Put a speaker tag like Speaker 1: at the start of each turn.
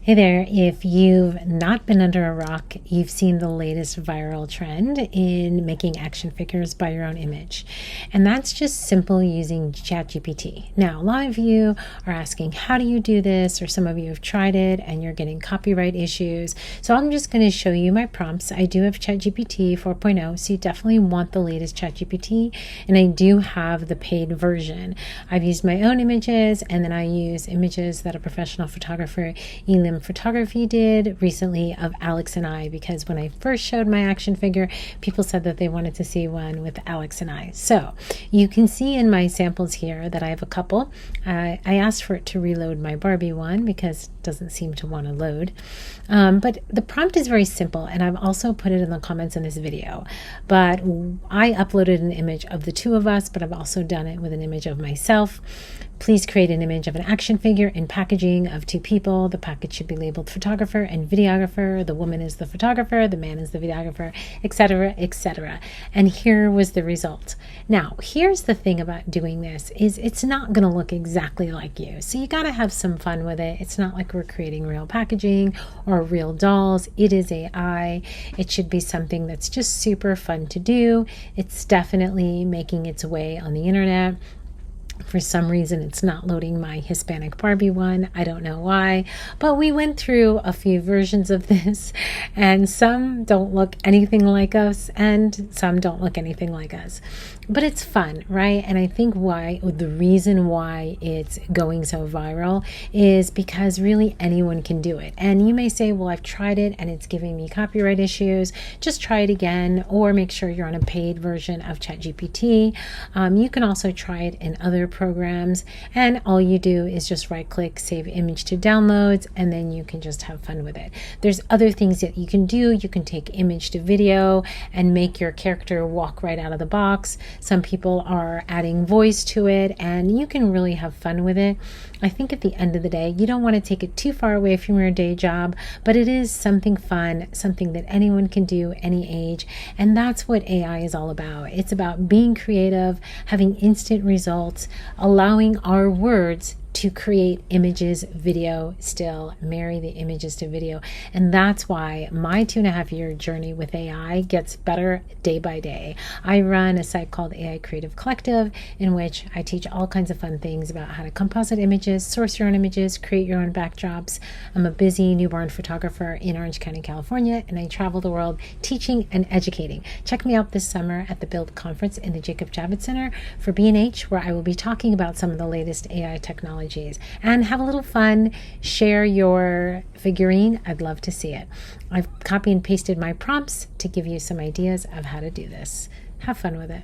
Speaker 1: Hey there, if you've not been under a rock, you've seen the latest viral trend in making action figures by your own image. And that's just simple using ChatGPT. Now, a lot of you are asking, how do you do this? Or some of you have tried it and you're getting copyright issues. So I'm just going to show you my prompts. I do have ChatGPT 4.0, so you definitely want the latest ChatGPT. And I do have the paid version. I've used my own images, and then I use images that a professional photographer, Elim Photography, did recently of Alex and I, because when I first showed my action figure, people said that they wanted to see one with Alex and I. So you can see in my samples here that I have a couple. I asked for it to reload my Barbie one because it doesn't seem to want to load. But the prompt is very simple, and I've also put it in the comments in this video. But I uploaded an image of the two of us, but I've also done it with an image of myself. Please create an image of an action figure in packaging of two people. The package should be labeled photographer and videographer. The woman is the photographer, the man is the videographer, etc., etc. And here was the result. Now, here's the thing about doing this is it's not going to look exactly like you. So you got to have some fun with it. It's not like we're creating real packaging or real dolls. It is AI. It should be something that's just super fun to do. It's definitely making its way on the internet. For some reason, it's not loading my Hispanic Barbie one. I don't know why, but we went through a few versions of this, and some don't look anything like us, and some don't look anything like us. But it's fun, right? And I think the reason why it's going so viral is because really anyone can do it. And you may say, well, I've tried it and it's giving me copyright issues. Just try it again, or make sure you're on a paid version of ChatGPT. You can also try it in other programs, and all you do is just right click, save image to downloads, and then you can just have fun with it. There's other things that you can do. You can take image to video and make your character walk right out of the box. Some people are adding voice to it, and you can really have fun with it. I think at the end of the day, you don't want to take it too far away from your day job, but it is something fun, something that anyone can do any age. And that's what AI is all about. It's about being creative, having instant results, allowing our words to create images, video, still marry the images to video. And that's why my 2.5-year journey with AI gets better day by day. I run a site called AI Creative Collective, in which I teach all kinds of fun things about how to composite images, source your own images, create your own backdrops. I'm a busy newborn photographer in Orange County, California, and I travel the world teaching and educating. Check me out this summer at the Build Conference in the Jacob Javits Center for B&H, where I will be talking about some of the latest AI technology. And have a little fun. Share your figurine. I'd love to see it. I've copy and pasted my prompts to give you some ideas of how to do this. Have fun with it.